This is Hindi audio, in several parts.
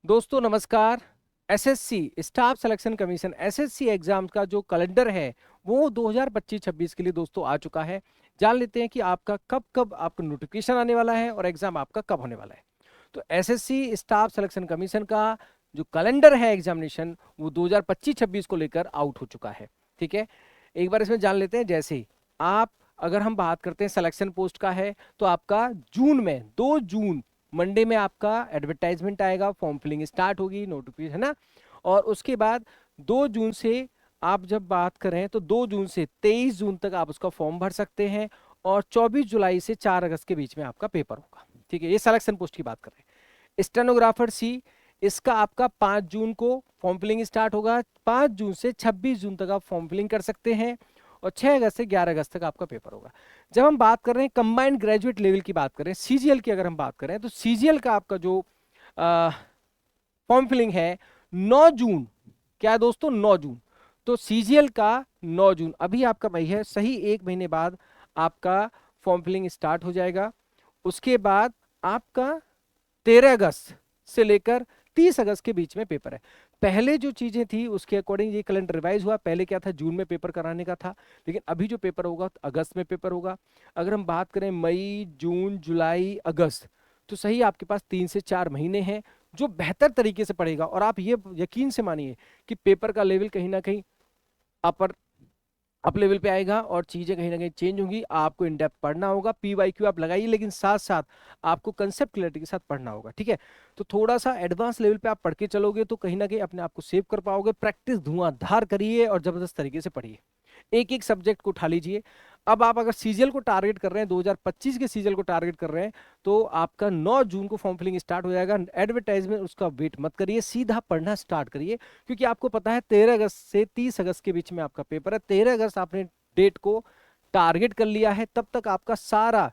दोस्तों नमस्कार। SSC staff selection commission SSC exam का जो कैलेंडर है वो 2025-26 के लिए दोस्तों आ चुका है। जान लेते हैं कि आपका कब कब आपका नोटिफिकेशन आने वाला है और एग्जाम आपका कब होने वाला है। तो एसएससी स्टाफ सिलेक्शन कमीशन का जो कैलेंडर है एग्जामिनेशन वो 2025-26 को लेकर आउट हो चुका है। ठीक है, एक बार इसमें जान लेते हैं। जैसे ही आप अगर हम बात करते हैं सिलेक्शन पोस्ट का है तो आपका जून में 2 जून मंडे में आपका एडवर्टाइजमेंट आएगा, फॉर्म फिलिंग स्टार्ट होगी, नोटिफिकेशन है ना। और उसके बाद 2 जून से आप जब बात करें तो 2 जून से 23 जून तक आप उसका फॉर्म भर सकते हैं और 24 जुलाई से 4 अगस्त के बीच में आपका पेपर होगा। ठीक है, ये सिलेक्शन पोस्ट की बात कर रहे हैं। स्टेनोग्राफर सी, इसका आपका 5 जून को फॉर्म फिलिंग स्टार्ट होगा। 5 जून से 26 जून तक आप फॉर्म फिलिंग कर सकते हैं और 6 अगस्त से 11 अगस्त तक आपका पेपर होगा। जब हम बात कर रहे हैं कंबाइंड ग्रेजुएट लेवल की बात करें, सीजीएल की अगर हम बात करें तो सीजीएल का आपका जो फॉर्म फिलिंग है 9 जून। क्या है दोस्तों? 9 जून। तो सीजीएल का 9 जून अभी आपका मई है, सही 1 महीने बाद आपका फॉर्म फिलिंग स्टार्ट हो जाएगा। उसके बाद आपका 13 अगस्त से लेकर 30 अगस्त के बीच में पेपर है। पहले जो चीजें थी उसके अकॉर्डिंग ये कैलेंडर रिवाइज हुआ। पहले क्या था, जून में पेपर कराने का था, लेकिन अभी जो पेपर होगा अगस्त में पेपर होगा। अगर हम बात करें मई, जून, जुलाई, अगस्त, तो सही आपके पास 3 से 4 महीने हैं जो बेहतर तरीके से पढ़ेगा। और आप ये यकीन से मानिए कि पेपर का लेवल कहीं ना कहीं अपर अप लेवल पे आएगा और चीजें कहीं ना कहीं चेंज होंगी। आपको इन डेप्थ पढ़ना होगा, पीवाईक्यू आप लगाइए, लेकिन साथ साथ आपको कंसेप्ट क्लैरिटी के साथ पढ़ना होगा। ठीक है, तो थोड़ा सा एडवांस लेवल पे आप पढ़ के चलोगे तो कहीं ना कहीं अपने आप को सेव कर पाओगे। प्रैक्टिस धुआंधार करिए और जबरदस्त तरीके से पढ़िए, एक एक सब्जेक्ट को उठा लीजिए। अब आप अगर सीजीएल को टारगेट कर रहे हैं, 2025 के सीजीएल को टारगेट कर रहे हैं, तो आपका 9 जून को फॉर्म फिलिंग स्टार्ट हो जाएगा। एडवर्टाइजमेंट उसका वेट मत करिए, सीधा पढ़ना स्टार्ट करिए, क्योंकि आपको पता है 13 अगस्त से 30 अगस्त के बीच में आपका पेपर है। 13 अगस्त आपने डेट को टारगेट कर लिया है, तब तक आपका सारा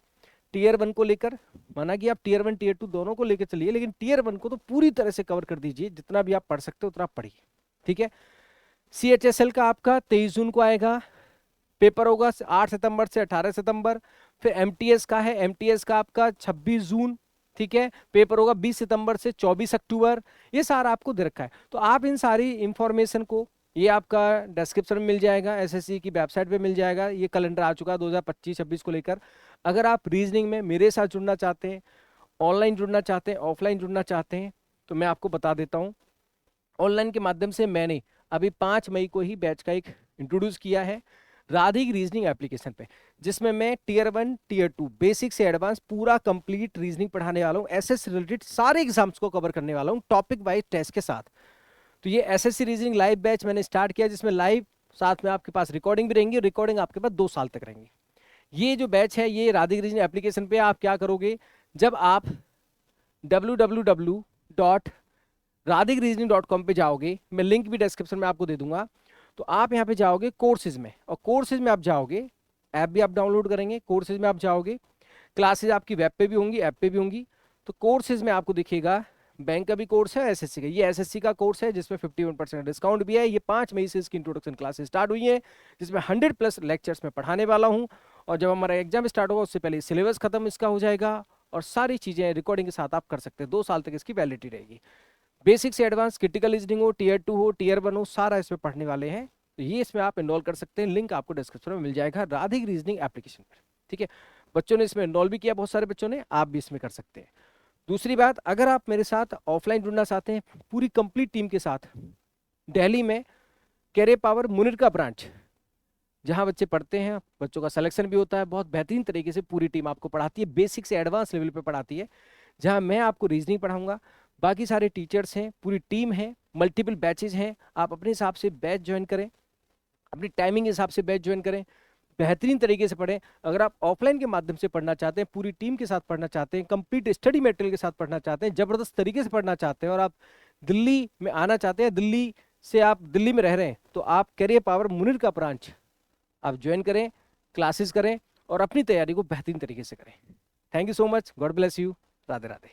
टीयर 1 को लेकर, माना कि आप टीयर 1 टीयर 2 दोनों को लेकर चलिए, लेकिन टीयर 1 को तो पूरी तरह से कवर कर दीजिए। जितना भी आप पढ़ सकते हो उतना आप पढ़िए। ठीक है, सीएचएसएल का आपका 23 जून को आएगा, पेपर होगा 8 सितंबर से 18 सितंबर। फिर एमटीएस का है, एमटीएस का आपका 26 जून। ठीक है, पेपर होगा 20 सितंबर से 24 अक्टूबर। ये सारा आपको दे रखा है, तो आप इन सारी इंफॉर्मेशन को, ये आपका डिस्क्रिप्शन में मिल जाएगा, एसएससी की वेबसाइट पे मिल जाएगा। ये कैलेंडर आ चुका है 2025-26 को लेकर। अगर आप रीजनिंग में मेरे साथ जुड़ना चाहते हैं, ऑनलाइन जुड़ना चाहते हैं, ऑफलाइन जुड़ना चाहते हैं, तो मैं आपको बता देता हूँ। ऑनलाइन के माध्यम से मैंने अभी 5 मई को ही बैच का एक इंट्रोड्यूस किया है राधिक रीजनिंग एप्लीकेशन पे, जिसमें मैं टीयर 1 टीयर 2 बेसिक से एडवांस पूरा कंप्लीट रीजनिंग पढ़ाने वाला हूँ। एसएस रिलेटेड सारे एग्जाम्स को कवर करने वाला हूँ टॉपिक वाइज टेस्ट के साथ। तो ये एसएससी रीजनिंग लाइव बैच मैंने स्टार्ट किया, जिसमें लाइव साथ में आपके पास रिकॉर्डिंग भी रहेंगी। रिकॉर्डिंग आपके पास 2 साल तक रहेंगी। ये जो बैच है ये राधिक रीजनिंग एप्लीकेशन पे आप क्या करोगे, जब आप www.radhikreasoning.com पे जाओगे, मैं लिंक भी डिस्क्रिप्शन में आपको दे दूंगा, तो आप यहाँ पे जाओगे कोर्सेज में, और कोर्सेज में आप जाओगे, ऐप भी आप डाउनलोड करेंगे, कोर्सेज में आप जाओगे, क्लासेज आपकी वेब पे भी होंगी, ऐप पे भी होंगी। तो कोर्सेज में आपको दिखेगा बैंक का भी कोर्स है, एसएससी का। ये एसएससी का कोर्स है जिसमें 51% डिस्काउंट भी है। ये 5 मई से इसकी इंट्रोडक्शन क्लासेस स्टार्ट हुई है, जिसमें 100+ लेक्चर्स में पढ़ाने वाला हूँ। और जब हमारा एग्जाम स्टार्ट होगा उससे पहले सिलेबस खत्म इसका हो जाएगा और सारी चीजें रिकॉर्डिंग के साथ आप कर सकते हैं। 2 साल तक इसकी वैलिडिटी रहेगी। बेसिक से एडवांस, क्रिटिकल रीजनिंग हो, टीयर 2 हो, टीयर 1 हो, सारा इसमें पढ़ने वाले हैं। तो ये इसमें आप इनरोल कर सकते हैं, लिंक आपको डिस्क्रिप्शन में मिल जाएगा राधिक रीजनिंग एप्लीकेशन पर। ठीक है, बच्चों ने इसमें इनरोल भी किया, बहुत सारे बच्चों ने, आप भी इसमें कर सकते हैं। दूसरी बात, अगर आप मेरे साथ ऑफलाइन जुड़ना चाहते हैं पूरी कंप्लीट टीम के साथ, दिल्ली में कैरियर पावर मुनिर का ब्रांच, जहां बच्चे पढ़ते हैं, बच्चों का सिलेक्शन भी होता है, बहुत बेहतरीन तरीके से पूरी टीम आपको पढ़ाती है, बेसिक से एडवांस लेवल पे पढ़ाती है। जहां मैं आपको रीजनिंग पढ़ाऊंगा, बाकी सारे टीचर्स हैं, पूरी टीम है, मल्टीपल बैचेज हैं। आप अपने हिसाब से बैच ज्वाइन करें, अपनी टाइमिंग के हिसाब से बैच ज्वाइन करें, बेहतरीन तरीके से पढ़ें। अगर आप ऑफलाइन के माध्यम से पढ़ना चाहते हैं, पूरी टीम के साथ पढ़ना चाहते हैं, कंप्लीट स्टडी मटेरियल के साथ पढ़ना चाहते हैं, जबरदस्त तरीके से पढ़ना चाहते हैं, और आप दिल्ली में आना चाहते हैं, दिल्ली से आप दिल्ली में रह रहे हैं, तो आप कैरियर पावर मुनिर का ब्रांच आप ज्वाइन करें, क्लासेस करें और अपनी तैयारी को बेहतरीन तरीके से करें। Thank you so much, God bless you, Radhe Radhe.